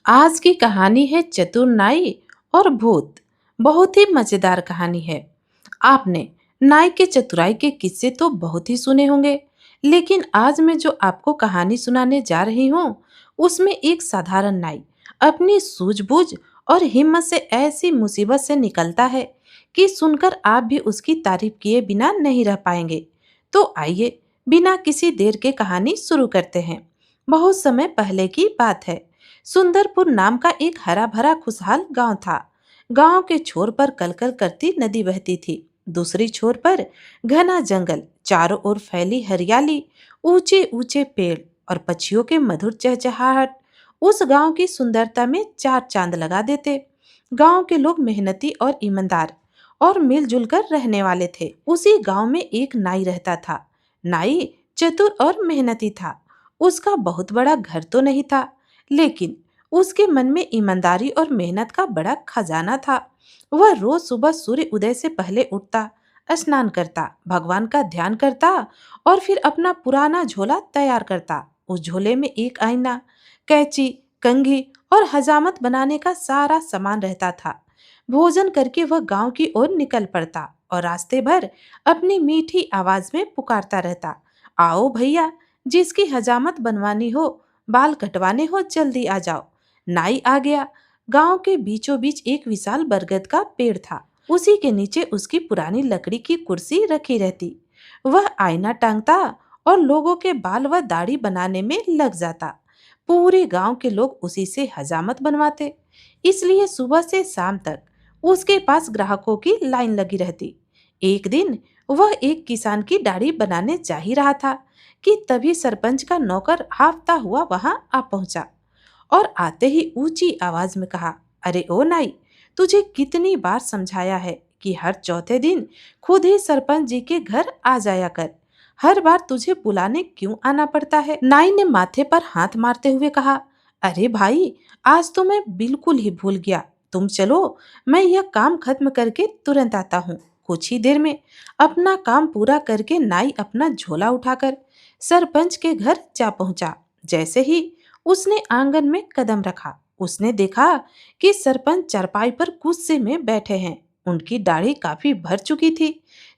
आज की कहानी है चतुर नाई और भूत। बहुत ही मजेदार कहानी है। आपने नाई के चतुराई के किस्से तो बहुत ही सुने होंगे, लेकिन आज मैं जो आपको कहानी सुनाने जा रही हूँ, उसमें एक साधारण नाई अपनी सूझबूझ और हिम्मत से ऐसी मुसीबत से निकलता है कि सुनकर आप भी उसकी तारीफ किए बिना नहीं रह पाएंगे। तो आइए, बिना किसी देर के कहानी शुरू करते हैं। बहुत समय पहले की बात है। सुंदरपुर नाम का एक हरा भरा खुशहाल गांव था। गांव के छोर पर कलकल करती नदी बहती थी। दूसरी छोर पर घना जंगल, चारों ओर फैली हरियाली, ऊंचे ऊंचे पेड़ और पक्षियों के मधुर चहचहाहट उस गांव की सुंदरता में चार चांद लगा देते। गांव के लोग मेहनती और ईमानदार और मिलजुल कर रहने वाले थे। उसी गांव में एक नाई रहता था। नाई चतुर और मेहनती था। उसका बहुत बड़ा घर तो नहीं था, लेकिन उसके मन में ईमानदारी और मेहनत का बड़ा खजाना था। वह रोज सुबह सूर्य उदय से पहले उठता, स्नान करता, भगवान का ध्यान करता और फिर अपना पुराना झोला तैयार करता। उस झोले में एक आईना, कैंची, कंघी और हजामत बनाने का सारा सामान रहता था। भोजन करके वह गांव की ओर निकल पड़ता और रास्ते भर अपनी मीठी आवाज में पुकारता रहता, आओ भैया, जिसकी हजामत बनवानी हो, बाल कटवाने हो, जल्दी आ जाओ। नाई आ गया। गांव के बीचों बीच एक विशाल बरगद का पेड़ था। उसी के नीचे उसकी पुरानी लकड़ी की कुर्सी रखी रहती। वह आईना टांगता और लोगों के बाल व दाढ़ी बनाने में लग जाता। पूरे गांव के लोग उसी से हजामत बनवाते, इसलिए सुबह से शाम तक उसके पास ग्राहकों की लाइन लगी रहती। एक दिन वह एक किसान की दाढ़ी बनाने जा ही रहा था कि तभी सरपंच का नौकर हांफता हुआ वहां आ पहुंचा और आते ही ऊंची आवाज में कहा, अरे ओ नाई, तुझे कितनी बार समझाया है कि हर चौथे दिन खुद ही सरपंच जी के घर आ जाया कर। हर बार तुझे बुलाने क्यों आना पड़ता है? नाई ने माथे पर हाथ मारते हुए कहा, अरे भाई, आज तो मैं बिल्कुल ही भूल गया। तुम चलो, मैं यह काम खत्म करके तुरंत आता हूँ। कुछ ही देर में अपना काम पूरा करके नाई अपना झोला उठाकर सरपंच के घर जा पहुंचा। जैसे ही उसने आंगन में कदम रखा, उसने देखा कि सरपंच चारपाई पर गुस्से में बैठे हैं। उनकी दाढ़ी काफी भर चुकी थी।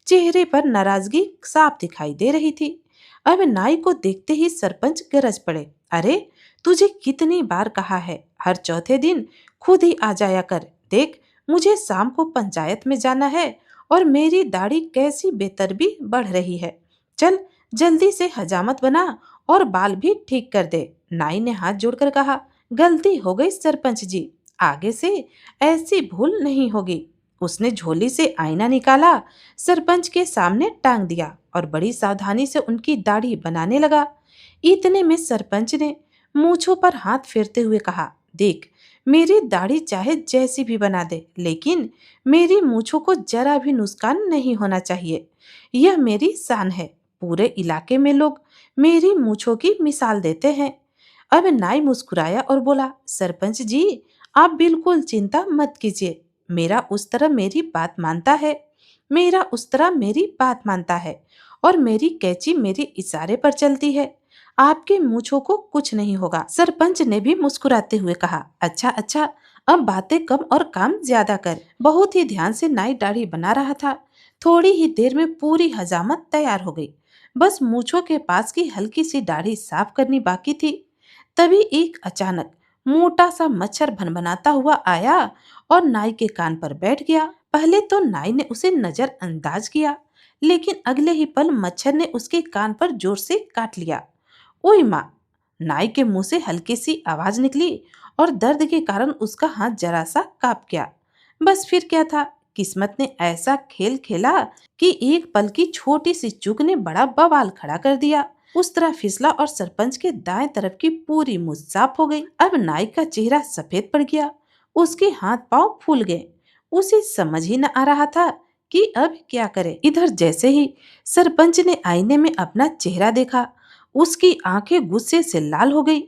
चेहरे पर नाराजगी साफ दिखाई दे रही थी। अब नाई को देखते ही सरपंच गरज पड़े, अरे, तुझे कितनी बार कहा है, हर चौथे दिन खुद ही आ जाया कर। देख, मुझे शाम को पंचायत में जाना है और मेरी दाढ़ी कैसी बेतरबी बढ़ रही है। चल, जल्दी से हजामत बना और बाल भी ठीक कर दे। नाई ने हाथ जोड़कर कहा, गलती हो गई सरपंच जी, आगे से ऐसी भूल नहीं होगी। उसने झोली से आईना निकाला, सरपंच के सामने टांग दिया और बड़ी सावधानी से उनकी दाढ़ी बनाने लगा। इतने में सरपंच ने मूंछों पर हाथ फेरते हुए कहा, देख, मेरी दाढ़ी चाहे जैसी भी बना दे, लेकिन मेरी मूंछों को जरा भी नुकसान नहीं होना चाहिए। यह मेरी शान है। पूरे इलाके में लोग मेरी मूंछों की मिसाल देते हैं। अब नाई मुस्कुराया और बोला, सरपंच जी, आप बिल्कुल चिंता मत कीजिए। मेरा उस तरह मेरी बात मानता है। मेरा उस तरह मेरी बात मानता है और मेरी कैंची मेरे इशारे पर चलती है। आपके मूंछों को कुछ नहीं होगा। सरपंच ने भी मुस्कुराते हुए कहा, अच्छा अच्छा, अब बातें कम और काम ज्यादा कर। बहुत ही ध्यान से नाई दाढ़ी बना रहा था। थोड़ी ही देर में पूरी हजामत तैयार हो गई। बस मूंछों के पास की हल्की सी दाढ़ी साफ करनी बाकी थी। तभी एक अचानक मोटा सा मच्छर भनभनाता हुआ आया और नाई के कान पर बैठ गया। पहले तो नाई ने उसे नजरअंदाज किया, लेकिन अगले ही पल मच्छर ने उसके कान पर जोर से काट लिया। ओई माँ! नाई के मुंह से हल्की सी आवाज निकली और दर्द के कारण उसका हाथ जरा सा कांप गया। बस फिर क्या था, किस्मत ने ऐसा खेल खेला कि एक पल की छोटी सी चूक ने बड़ा बवाल खड़ा कर दिया। उस तरह फिसला और सरपंच के दाएं तरफ की पूरी मुंह साफ हो गई। अब नाई का चेहरा सफेद पड़ गया। उसके हाथ पांव फूल गए। उसे समझ ही न आ रहा था कि अब क्या करे। इधर जैसे ही सरपंच ने आईने में अपना चेहरा देखा, उसकी आंखें गुस्से से लाल हो गई।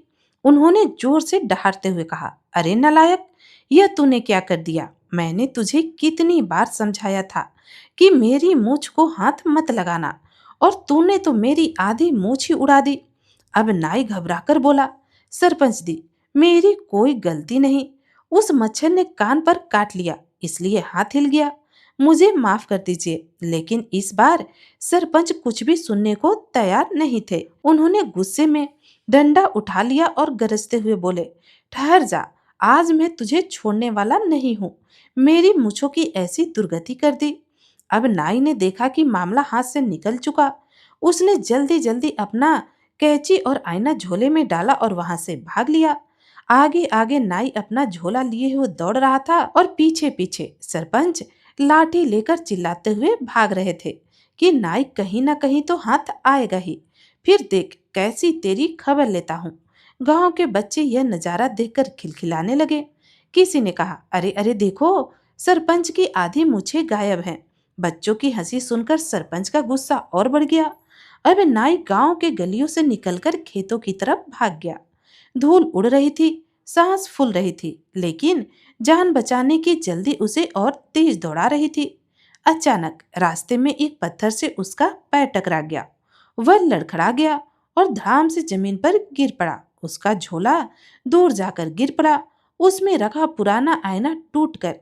उन्होंने जोर से डहारते हुए कहा, अरे नालायक, यह तूने क्या कर दिया? मैंने तुझे कितनी बार समझाया था कि मेरी मूंछ को हाथ मत लगाना, और तूने तो मेरी आधी मूंछ ही उड़ा दी। अब नाई घबराकर बोला, सरपंच दी, मेरी कोई गलती नहीं। उस मच्छर ने कान पर काट लिया, इसलिए हाथ हिल गया। मुझे माफ कर दीजिए। लेकिन इस बार सरपंच कुछ भी सुनने को तैयार नहीं थे। उन्होंने गुस्से में डंडा उठा लिया और गरजते हुए बोले, ठहर जा, आज मैं तुझे छोड़ने वाला नहीं हूँ। मेरी मूंछों की ऐसी दुर्गति कर दी। अब नाई ने देखा कि मामला हाथ से निकल चुका। उसने जल्दी जल्दी अपना कैंची और आईना झोले में डाला और वहां से भाग लिया। आगे आगे नाई अपना झोला लिए हुए दौड़ रहा था और पीछे पीछे सरपंच लाठी लेकर चिल्लाते हुए भाग रहे थे कि नाई कहीं ना कहीं तो हाथ आएगा ही। फिर देख कैसी तेरी खबर लेता हूँ। गांव के बच्चे यह नजारा देखकर खिलखिलाने लगे। किसी ने कहा, अरे अरे देखो, सरपंच की आधी मूछें गायब हैं। बच्चों की हंसी सुनकर सरपंच का गुस्सा और बढ़ गया। अब नाई गांव के गलियों से निकलकर खेतों की तरफ भाग गया। धूल उड़ रही थी, सांस फूल रही थी, लेकिन जान बचाने की जल्दी उसे और तेज दौड़ा रही थी। अचानक रास्ते में एक पत्थर से उसका पैर टकरा गया। वह लड़खड़ा गया और धड़ाम से जमीन पर गिर पड़ा। उसका झोला दूर जाकर गिर पड़ा। उसमें रखा पुराना आईना टूटकर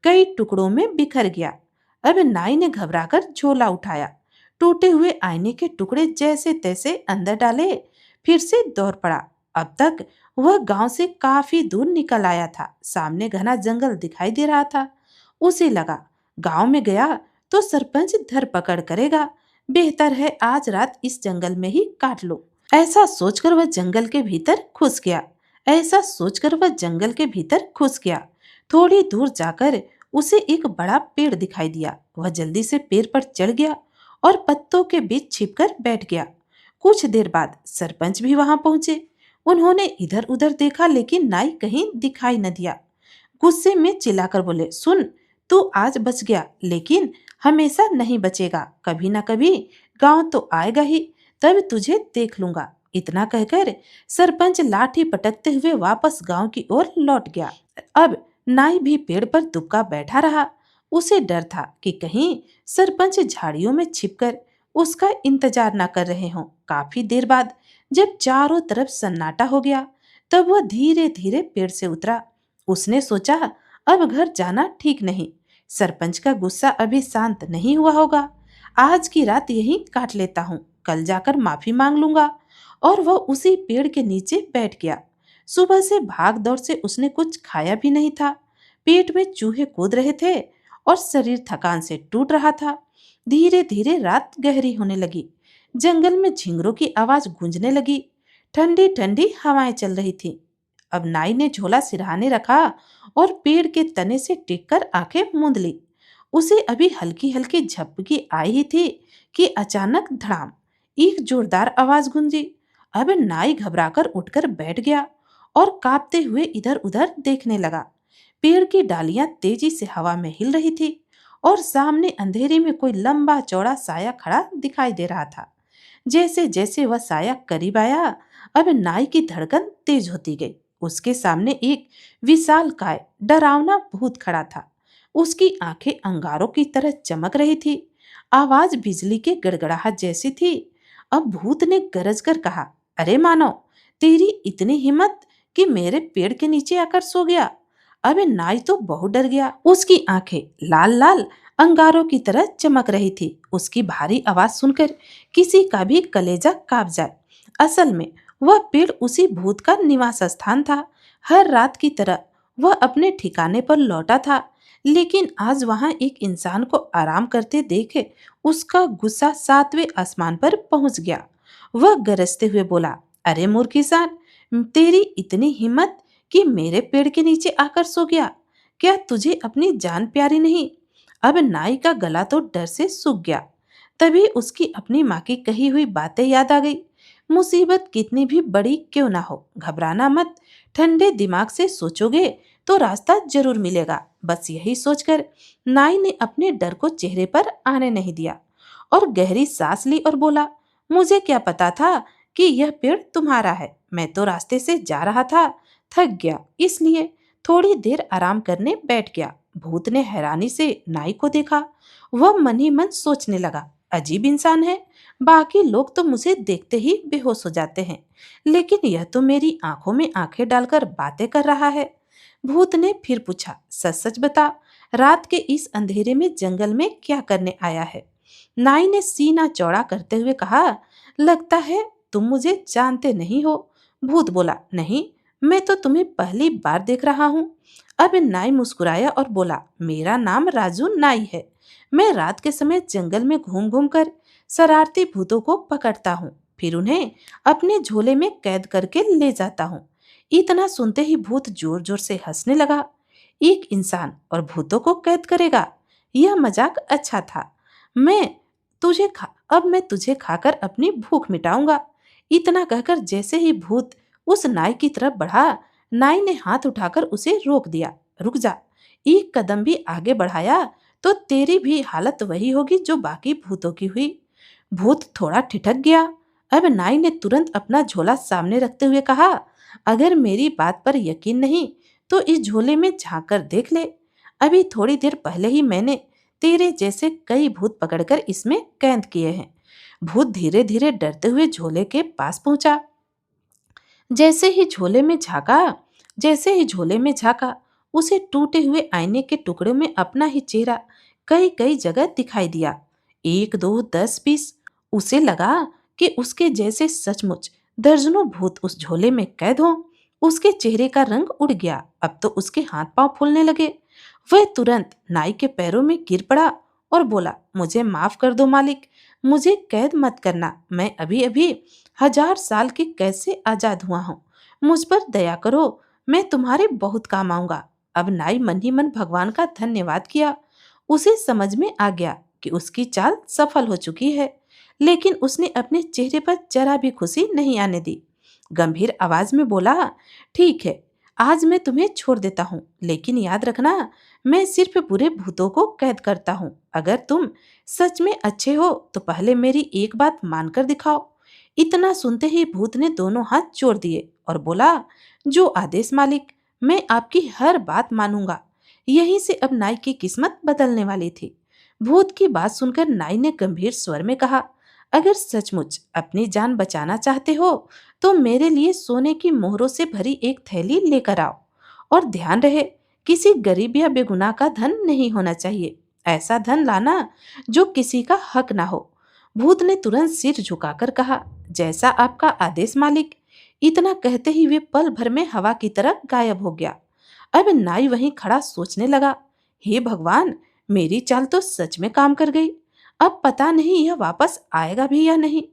कई टुकड़ों में बिखर गया। अब नाई ने घबराकर झोला उठाया, टूटे हुए आईने के टुकड़े जैसे तैसे अंदर डाले, फिर से दौड़ पड़ा। अब तक वह गांव से काफी दूर निकल आया था। सामने घना जंगल दिखाई दे रहा था। उसे लगा गांव में गया तो सरपंच धरपकड़ करेगा। बेहतर है आज रात इस जंगल में ही काट लो। ऐसा सोचकर वह जंगल के भीतर घुस गया। ऐसा सोचकर वह जंगल के भीतर घुस गया। थोड़ी दूर जाकर उसे एक बड़ा पेड़ दिखाई दिया। वह जल्दी से पेड़ पर चढ़ गया और पत्तों के बीच छिपकर बैठ गया। कुछ देर बाद सरपंच भी वहां पहुंचे। उन्होंने इधर उधर देखा, लेकिन नाई कहीं दिखाई न दिया। गुस्से में चिल्लाकर बोले, सुन, तू आज बच गया, लेकिन हमेशा नहीं बचेगा। कभी ना कभी गांव तो आएगा ही, तब तुझे देख लूंगा। इतना कहकर सरपंच लाठी पटकते हुए वापस गांव की ओर लौट गया। अब नाई भी पेड़ पर दुबका बैठा रहा। उसे डर था कि कहीं सरपंच झाड़ियों में छिपकर उसका इंतजार न कर रहे हों। काफी देर बाद जब चारों तरफ सन्नाटा हो गया, तब वह धीरे धीरे पेड़ से उतरा। उसने सोचा अब घर जाना ठीक नहीं। सरपंच का गुस्सा अभी शांत नहीं हुआ होगा। आज की रात यहीं काट लेता हूँ, कल जाकर माफी मांग लूंगा। और वह उसी पेड़ के नीचे बैठ गया। सुबह से भाग दौड़ से उसने कुछ खाया भी नहीं था। पेट में चूहे कूद रहे थे और शरीर थकान से टूट रहा था। धीरे धीरे रात गहरी होने लगी। जंगल में झिंगरों की आवाज गूंजने लगी। ठंडी ठंडी हवाएं चल रही थी। अब नाई ने झोला सिरहाने रखा और पेड़ के तने से टिककर आंखें मूंद ली। उसे अभी हल्की हल्की झपकी आई ही थी कि अचानक धड़ाम एक जोरदार आवाज गूंजी। अब नाई घबराकर उठकर बैठ गया और कांपते हुए इधर उधर देखने लगा। पेड़ की डालियां तेजी से हवा में हिल रही थी और सामने अंधेरे में कोई लंबा चौड़ा साया खड़ा दिखाई दे रहा था। जैसे जैसे वह साया करीब आया, अब नाई की धड़कन तेज होती गई। उसके सामने एक विशाल काय डरावना भूत खड़ा था। उसकी आंखें अंगारों की तरह चमक रही थी। आवाज बिजली के गड़गड़ाहट जैसी थी। अब भूत ने गरज कर कहा, अरे मानव, तेरी इतनी हिम्मत कि मेरे पेड़ के नीचे आकर सो गया। अबे नाई तो बहुत डर गया। उसकी आंखें लाल लाल अंगारों की तरह चमक रही थी। उसकी भारी आवाज सुनकर किसी का भी कलेजा कांप जाए। असल में वह पेड़ उसी भूत का निवास स्थान था। हर रात की तरह वह अपने ठिकाने पर लौटा था, लेकिन आज वहां एक इंसान को आराम करते देखे उसका गुस्सा सातवें आसमान पर पहुंच गया। वह गरजते हुए बोला, अरे मूर्ख इंसान, तेरी इतनी हिम्मत कि मेरे पेड़ के नीचे आकर सो गया। क्या तुझे अपनी जान प्यारी नहीं? अब नाई का गला तो डर से सूख गया। तभी उसकी अपनी माँ की कही हुई बातें याद आ गई। मुसीबत कितनी भी बड़ी क्यों ना हो, घबराना मत। ठंडे दिमाग से सोचोगे तो रास्ता जरूर मिलेगा। बस यही सोचकर नाई ने अपने डर को चेहरे पर आने नहीं दिया और गहरी सांस ली और बोला, मुझे क्या पता था कि यह पेड़ तुम्हारा है। मैं तो रास्ते से जा रहा था, थक गया, इसलिए थोड़ी देर आराम करने बैठ गया। भूत ने हैरानी से नाई को देखा। वह मन ही मन सोचने लगा, अजीब इंसान है, बाकी लोग तो मुझे देखते ही बेहोश हो जाते हैं, लेकिन यह तो मेरी आंखों में आंखें डालकर बातें कर रहा है। भूत ने फिर पूछा, सच सच बता, रात के इस अंधेरे में जंगल में क्या करने आया है? नाई ने सीना चौड़ा करते हुए कहा, लगता है तुम मुझे जानते नहीं हो। भूत बोला, नहीं, मैं तो तुम्हें पहली बार देख रहा हूँ। अब नाई मुस्कुराया और बोला, मेरा नाम राजू नाई है। मैं रात के समय जंगल में घूम घूम कर शरारती भूतों को पकड़ता हूँ, फिर उन्हें अपने झोले में कैद करके ले जाता हूँ। इतना सुनते ही भूत जोर जोर से हंसने लगा। एक इंसान और भूतों को कैद करेगा, यह मजाक अच्छा था। मैं अब मैं तुझे खाकर अपनी भूख मिटाऊंगा। इतना कहकर जैसे ही भूत उस नाई की तरफ बढ़ा, नाई ने हाथ उठाकर उसे रोक दिया। रुक जा, एक कदम भी आगे बढ़ाया तो तेरी भी हालत वही होगी जो बाकी भूतों की हुई। भूत थोड़ा ठिठक गया। अब नाई ने तुरंत अपना झोला सामने रखते हुए कहा, अगर मेरी बात पर यकीन नहीं तो इस झोले में झांक कर देख ले। अभी थोड़ी देर पहले ही मैंने तेरे जैसे कई भूत पकड़कर इसमें कैद किए हैं। भूत धीरे धीरे डरते हुए झोले के पास पहुंचा। जैसे ही झोले में झांका जैसे ही झोले में झांका, उसे टूटे हुए आईने के टुकड़े में अपना ही चेहरा कई कई जगह दिखाई दिया। एक, दो, 10, 20। उसे लगा कि उसके जैसे सचमुच दर्जनों भूत उस झोले में कैद हों। उसके चेहरे का रंग उड़ गया। अब तो उसके हाथ पांव फूलने लगे। वह तुरंत नाई के पैरों में गिर पड़ा और बोला, मुझे माफ कर दो मालिक, मुझे कैद मत करना। मैं अभी अभी 1000 साल की कैद से आजाद हुआ हूँ। मुझ पर दया करो, मैं तुम्हारे बहुत काम आऊंगा। अब नाई मन ही मन भगवान का धन्यवाद किया। उसे समझ में आ गया कि उसकी चाल सफल हो चुकी है, लेकिन उसने अपने चेहरे पर जरा भी खुशी नहीं आने दी। गंभीर आवाज में बोला, ठीक है, आज मैं तुम्हें छोड़ देता हूँ, लेकिन याद रखना, मैं सिर्फ बुरे भूतों को कैद करता हूँ। अगर तुम सच में अच्छे हो तो पहले मेरी एक बात मानकर दिखाओ। इतना सुनते ही भूत ने दोनों हाथ जोड़ दिए और बोला, जो आदेश मालिक, मैं आपकी हर बात मानूंगा। यहीं से अब नाई की किस्मत बदलने वाली थी। भूत की बात सुनकर नाई ने गंभीर स्वर में कहा, अगर सचमुच अपनी जान बचाना चाहते हो तो मेरे लिए सोने की मोहरों से भरी एक थैली लेकर आओ। और ध्यान रहे, किसी गरीब या बेगुनाह का धन नहीं होना चाहिए। ऐसा धन लाना जो किसी का हक ना हो। भूत ने तुरंत सिर झुकाकर कहा, जैसा आपका आदेश मालिक। इतना कहते ही वे पल भर में हवा की तरह गायब हो गया। अब नाई वहीं खड़ा सोचने लगा, हे भगवान, मेरी चाल तो सच में काम कर गई। अब पता नहीं यह वापस आएगा भी या नहीं।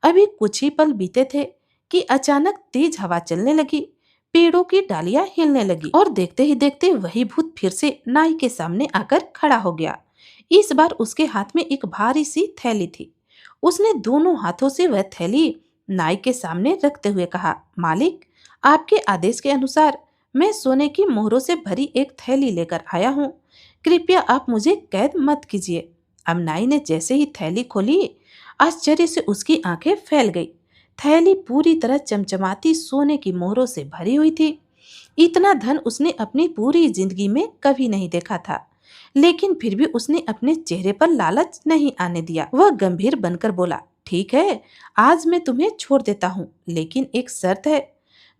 अभी कुछ ही पल बीते थे कि अचानक तेज हवा चलने लगी। पेड़ों की डालियां हिलने लगी और देखते ही देखते वही भूत फिर से नाई के सामने आकर खड़ा हो गया। इस बार उसके हाथ में एक भारी सी थैली थी। उसने दोनों हाथों से वह थैली नाई के सामने रखते हुए कहा, मालिक, आपके आदेश के अनुसार मैं सोने की मोहरों से भरी एक थैली लेकर आया हूँ। कृपया आप मुझे कैद मत कीजिए। अब नाई ने जैसे ही थैली खोली, आश्चर्य से उसकी आंखें फैल गई। थैली पूरी तरह चमचमाती सोने की मोहरों से भरी हुई थी। इतना धन उसने अपनी पूरी जिंदगी में कभी नहीं देखा था, लेकिन फिर भी उसने अपने चेहरे पर लालच नहीं आने दिया। वह गंभीर बनकर बोला, ठीक है, आज मैं तुम्हें छोड़ देता हूँ, लेकिन एक शर्त है।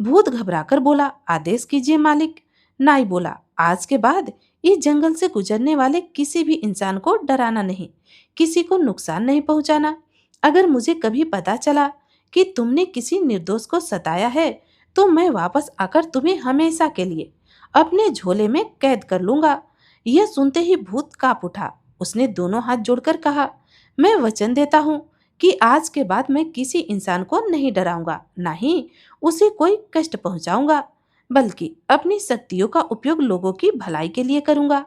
भूत घबराकर बोला, आदेश कीजिए मालिक। नाई बोला, आज के बाद इस जंगल से गुजरने वाले किसी भी इंसान को डराना नहीं, किसी को नुकसान नहीं पहुंचाना। अगर मुझे कभी पता चला कि तुमने किसी निर्दोष को सताया है तो मैं वापस आकर तुम्हें हमेशा के लिए अपने झोले में कैद कर लूंगा। यह सुनते ही भूत कांप उठा। उसने दोनों हाथ जोड़कर कहा, मैं वचन देता हूँ कि आज के बाद मैं किसी इंसान को नहीं डराऊंगा, ना ही उसे कोई कष्ट पहुंचाऊंगा, बल्कि अपनी शक्तियों का उपयोग लोगों की भलाई के लिए करूंगा।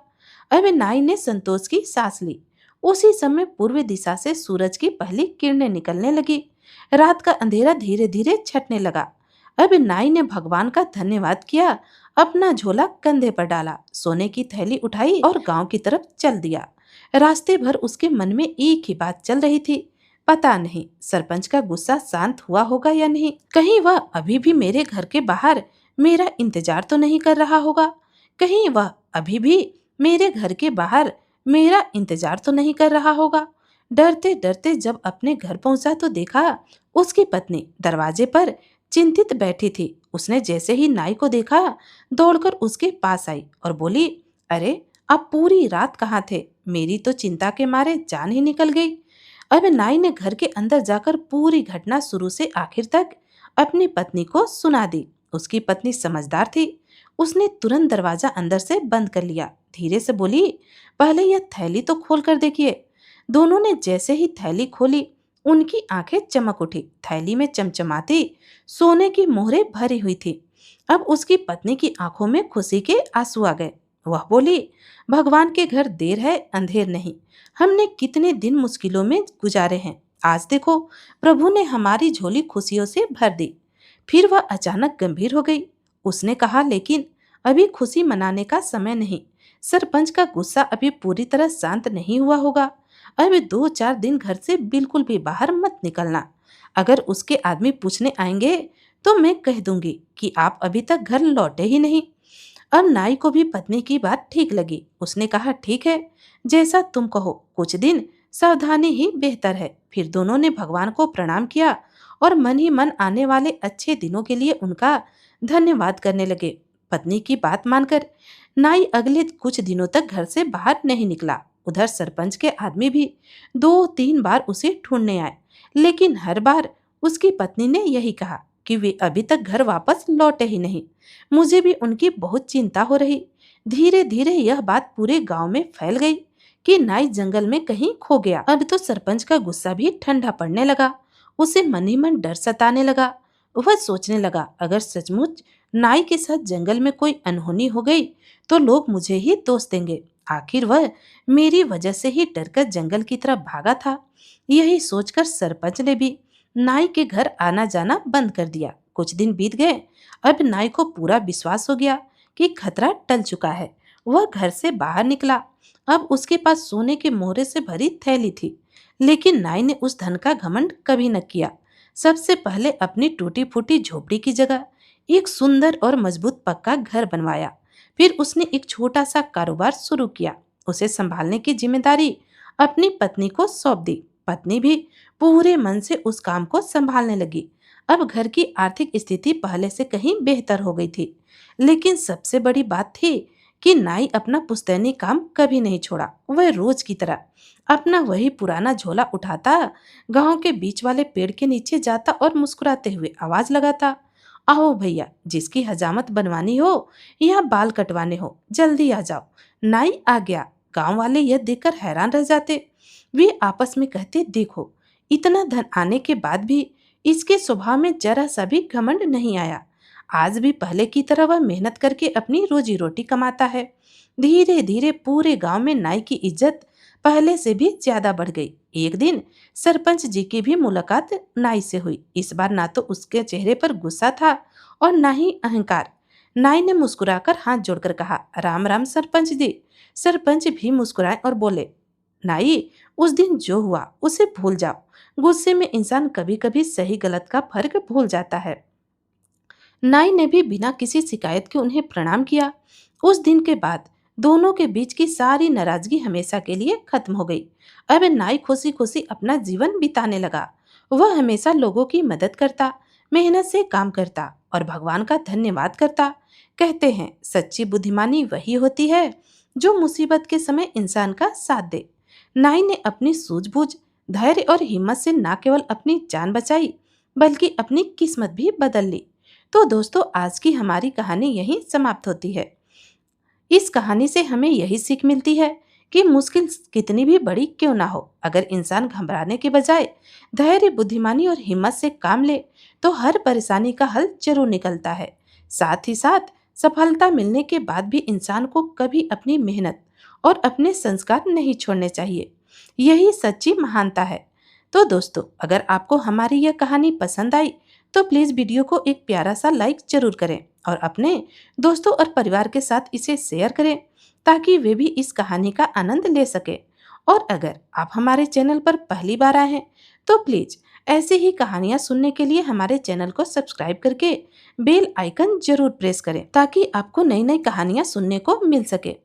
अब नाई ने संतोष की सांस ली। उसी समय पूर्व दिशा से सूरज की पहली किरणें निकलने लगी। रात का अंधेरा धीरे धीरे छटने लगा। अब नाई ने भगवान का धन्यवाद किया, अपना झोला कंधे पर डाला, सोने की थैली उठाई और गांव की तरफ चल दिया। रास्ते भर उसके मन में एक ही बात चल रही थी, पता नहीं सरपंच का गुस्सा शांत हुआ होगा या नहीं। कहीं वह अभी भी मेरे घर के बाहर मेरा इंतजार तो नहीं कर रहा होगा। कहीं वह अभी भी मेरे घर के बाहर मेरा इंतजार तो नहीं कर रहा होगा। डरते डरते जब अपने घर पहुंचा तो देखा उसकी पत्नी दरवाजे पर चिंतित बैठी थी। उसने जैसे ही नाई को देखा, दौड़कर उसके पास आई और बोली, अरे, आप पूरी रात कहाँ थे? मेरी तो चिंता के मारे जान ही निकल गई। अब नाई ने घर के अंदर जाकर पूरी घटना शुरू से आखिर तक अपनी पत्नी को सुना दी। उसकी पत्नी समझदार थी। उसने तुरंत दरवाजा अंदर से बंद कर लिया। धीरे से बोली, पहले यह थैली तो खोल कर देखिए। दोनों ने जैसे ही थैली खोली, उनकी आंखें चमक उठी। थैली में चमचमाती सोने की मोहरें भरी हुई थी। अब उसकी पत्नी की आंखों में खुशी के आंसू आ गए। वह बोली, भगवान के घर देर है अंधेर नहीं। हमने कितने दिन मुश्किलों में गुजारे हैं, आज देखो प्रभु ने हमारी झोली खुशियों से भर दी। फिर वह अचानक गंभीर हो गई। उसने कहा, लेकिन अभी खुशी मनाने का समय नहीं। सरपंच का गुस्सा अभी पूरी तरह शांत नहीं हुआ होगा। अभी 2-4 दिन घर से बिल्कुल भी बाहर मत निकलना। अगर उसके आदमी पूछने आएंगे तो मैं कह दूंगी कि आप अभी तक घर लौटे ही नहीं। अब नाई को भी पत्नी की बात ठीक लगी। उसने कहा, ठीक है, जैसा तुम कहो, कुछ दिन सावधानी ही बेहतर है। फिर दोनों ने भगवान को प्रणाम किया और मन ही मन आने वाले अच्छे दिनों के लिए उनका धन्यवाद करने लगे। पत्नी की बात मानकर नाई अगले कुछ दिनों तक घर से बाहर नहीं निकला। उधर सरपंच के आदमी भी 2-3 बार उसे ढूंढने आए, लेकिन हर बार उसकी पत्नी ने यही कहा कि वे अभी तक घर वापस लौटे ही नहीं। मुझे भी उनकी बहुत चिंता हो रही। धीरे धीरे यह बात पूरे गांव में फैल गई कि नाई जंगल में कहीं खो गया। अब तो सरपंच का गुस्सा भी ठंडा पड़ने लगा। उसे मन ही मन डर सताने लगा। वह सोचने लगा, अगर सचमुच नाई के साथ जंगल में कोई अनहोनी हो गई तो लोग मुझे ही दोष देंगे। आखिर वह मेरी वजह से ही डरकर जंगल की तरफ भागा था। यही सोचकर सरपंच ने भी नाई के घर आना जाना बंद कर दिया। कुछ दिन बीत गए। अब नाई को पूरा विश्वास हो गया कि खतरा टल चुका है। वह घर से बाहर निकला। अब उसके पास सोने के मोहरे से भरी थैली थी, लेकिन नाई ने उस धन का घमंड कभी न किया। सबसे पहले अपनी टूटी फूटी झोपड़ी की जगह एक सुंदर और मजबूत पक्का घर बनवाया। फिर उसने एक छोटा सा कारोबार शुरू किया। उसे संभालने की जिम्मेदारी अपनी पत्नी को सौंप दी। पत्नी भी पूरे मन से उस काम को संभालने लगी। अब घर की आर्थिक स्थिति पहले से कहीं बेहतर हो गई थी। लेकिन सबसे बड़ी बात थी कि नाई अपना पुश्तैनी काम कभी नहीं छोड़ा। वह रोज की तरह अपना वही पुराना झोला उठाता, गांव के बीच वाले पेड़ के नीचे जाता और मुस्कुराते हुए आवाज लगाता, आओ भैया, जिसकी हजामत बनवानी हो या बाल कटवाने हो, जल्दी आ जाओ। नाई आ गया। गांव वाले यह देखकर हैरान रह जाते। वे आपस में कहते, देखो, इतना धन आने के बाद भी इसके स्वभाव में जरा सा भी घमंड नहीं आया। आज भी पहले की तरह वह मेहनत करके अपनी रोजी रोटी कमाता है। धीरे धीरे पूरे गांव में नाई की इज्जत पहले से भी ज्यादा बढ़ गई। एक दिन सरपंच जी की भी मुलाकात नाई से हुई। इस बार ना तो उसके चेहरे पर गुस्सा था और ना ही अहंकार। नाई ने मुस्कुराकर हाथ जोड़कर कहा, राम राम सरपंच जी। सरपंच भी मुस्कुराए और बोले, नाई, उस दिन जो हुआ उसे भूल जाओ। गुस्से में इंसान कभी कभी सही गलत का फर्क भूल जाता है। नाई ने भी बिना किसी शिकायत के उन्हें प्रणाम किया। उस दिन के बाद दोनों के बीच की सारी नाराजगी हमेशा के लिए खत्म हो गई। अब नाई खुशी खुशी अपना जीवन बिताने लगा। वह हमेशा लोगों की मदद करता, मेहनत से काम करता और भगवान का धन्यवाद करता। कहते हैं, सच्ची बुद्धिमानी वही होती है जो मुसीबत के समय इंसान का साथ दे। नाई ने अपनी सूझबूझ, धैर्य और हिम्मत से न केवल अपनी जान बचाई, बल्कि अपनी किस्मत भी बदल ली। तो दोस्तों, आज की हमारी कहानी यहीं समाप्त होती है। इस कहानी से हमें यही सीख मिलती है कि मुश्किल कितनी भी बड़ी क्यों ना हो, अगर इंसान घबराने के बजाय धैर्य, बुद्धिमानी और हिम्मत से काम ले तो हर परेशानी का हल जरूर निकलता है। साथ ही साथ सफलता मिलने के बाद भी इंसान को कभी अपनी मेहनत और अपने संस्कार नहीं छोड़ने चाहिए। यही सच्ची महानता है। तो दोस्तों, अगर आपको हमारी यह कहानी पसंद आई तो प्लीज़ वीडियो को एक प्यारा सा लाइक जरूर करें और अपने दोस्तों और परिवार के साथ इसे शेयर करें ताकि वे भी इस कहानी का आनंद ले सके। और अगर आप हमारे चैनल पर पहली बार आए हैं तो प्लीज़ ऐसे ही कहानियाँ सुनने के लिए हमारे चैनल को सब्सक्राइब करके बेल आइकन जरूर प्रेस करें ताकि आपको नई नई कहानियाँ सुनने को मिल सके।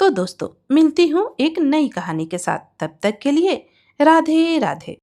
तो दोस्तों, मिलती हूँ एक नई कहानी के साथ। तब तक के लिए राधे राधे।